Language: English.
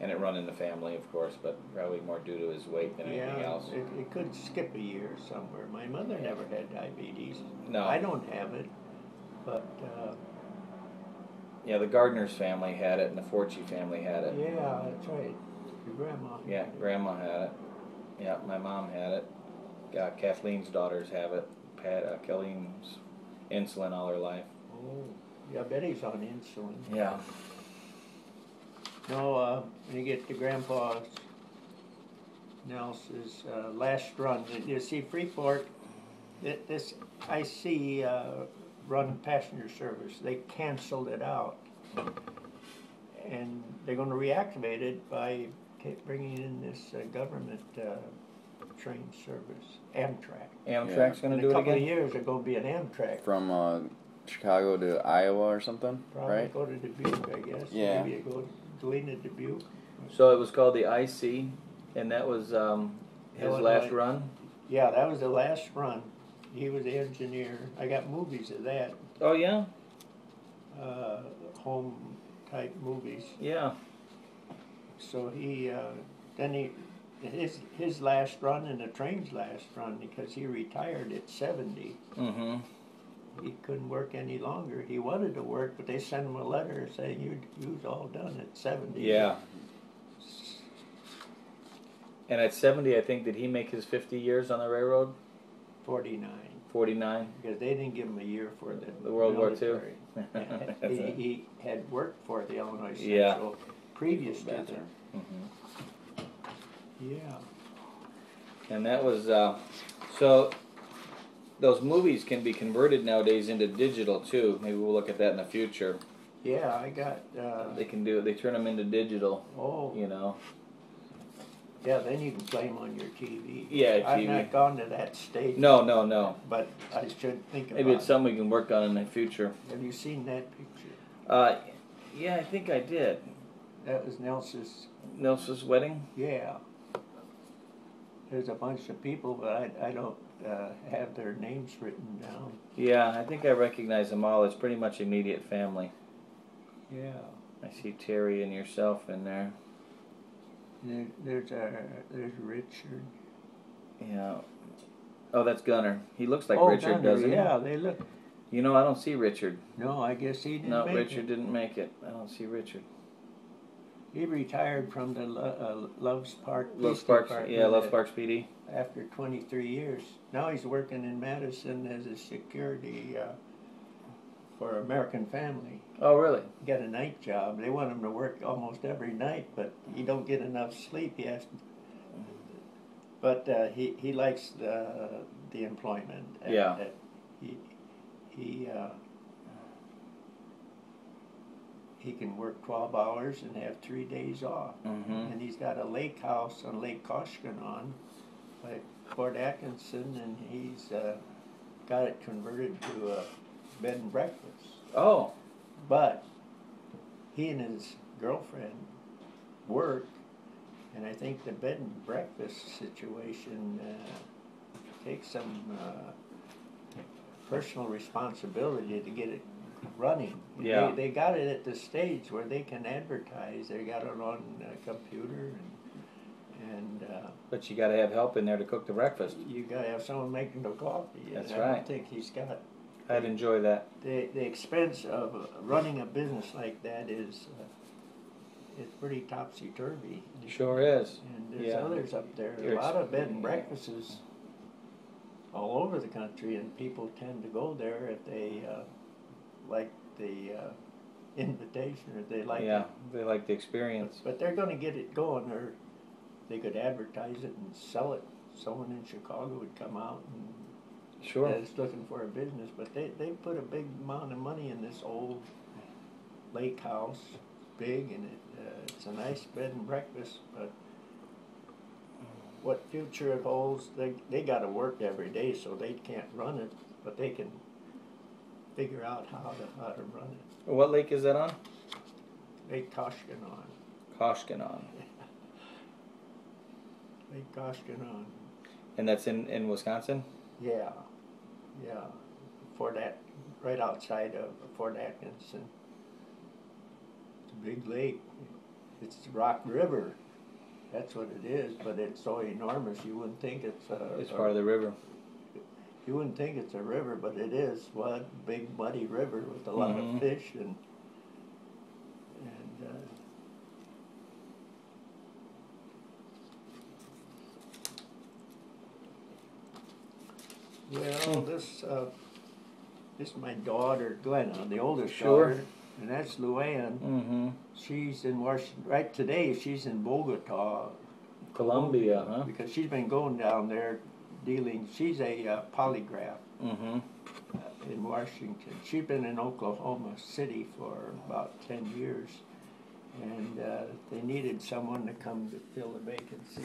And it run in the family, of course, but probably more due to his weight than anything else. It could skip a year somewhere. My mother never had diabetes. No. I don't have it, but... yeah, the Gardner's family had it, and the Fortune family had it. Yeah, that's right. Your grandma. Yeah, Grandma had it. Yeah, my mom had it. Kathleen's daughters have it. Colleen's insulin all her life. Oh, yeah, Betty's on insulin. Yeah. No, when you get to Grandpa Nels's last run, you see Freeport, this IC run passenger service, they canceled it out. And they're going to reactivate it by bringing in this government train service, Amtrak. Amtrak's going to do it again? In a couple of years, there's going to be an Amtrak. From Chicago to Iowa or something, Probably right? go to Dubuque, I guess. Yeah. Maybe it go to Galena, Dubuque. So it was called the IC, and that was his last run? Yeah, that was the last run. He was the engineer. I got movies of that. Oh, yeah? Home type movies. Yeah. So his last run and the train's last run, because he retired at 70. Mm-hmm. He couldn't work any longer. He wanted to work, but they sent him a letter saying you was all done at 70. Yeah. And at 70, I think, did he make his 50 years on the railroad? 49. 49? Because they didn't give him a year for the World military. War II. he had worked for the Illinois Central Yeah. previous to that. Mm-hmm. Yeah. And that was, so those movies can be converted nowadays into digital too. Maybe we'll look at that in the future. Yeah, I got... they can do it, they turn them into digital, you know. Yeah, then you can play them on your TV. Yeah, TV. I've not gone to that stage. No. But I should think about it. Maybe it's something we can work on in the future. Have you seen that picture? Yeah, I think I did. That was Nelson's wedding? Yeah. There's a bunch of people, but I don't have their names written down. Yeah, I think I recognize them all. It's pretty much immediate family. Yeah. I see Terry and yourself in there. There's Richard. Yeah. Oh, that's Gunner. He looks like Richard, Gunner, doesn't he? Yeah, they look. You know, I don't see Richard. No, I guess he didn't. No, make Richard it. didn't make it. I don't see Richard. He retired from the Loves Park. Loves Parks PD. After 23 years. Now he's working in Madison as a security for American Family. Oh, really? He got a night job. They want him to work almost every night, but he don't get enough sleep. He has to, but he likes the employment. Yeah. He can work 12 hours and have 3 days off. Mm-hmm. And he's got a lake house on Lake Koshkonong by Fort Atkinson, and he's got it converted to a bed and breakfast. Oh. But he and his girlfriend work, and I think the bed and breakfast situation takes some personal responsibility to get it running. Yeah. They got it at the stage where they can advertise. They got it on a computer, and but you got to have help in there to cook the breakfast. You got to have someone making the coffee. That's right. I don't think he's got. I'd enjoy that. The expense of running a business like that is it's pretty topsy-turvy. Sure is. And there's others up there. A lot of bed and breakfasts all over the country, and people tend to go there if they like the invitation, or they like they like the experience. But they're going to get it going, or they could advertise it and sell it. Someone in Chicago would come out and that's looking for a business, but they put a big amount of money in this old lake house, big, and it's a nice bed and breakfast. But what future it holds, they got to work every day, so they can't run it, but they can figure out how to run it. What lake is that on? Lake Koshkonong. Koshkonong. Lake Koshkonong. And that's in Wisconsin? Yeah. Right outside of Fort Atkinson. It's a big lake. It's Rock River. That's what it is, but it's so enormous you wouldn't think it's It's part of the river. you wouldn't think it's a river, but it is. One big muddy river with a lot of fish and well, this is my daughter Glenna, the oldest daughter, and that's Luann. Mm-hmm. She's in Washington right today. She's in Bogota, Colombia, huh? because she's been going down there dealing. She's a polygraph in Washington. She's been in Oklahoma City for about 10 years, and they needed someone to come to fill the vacancy.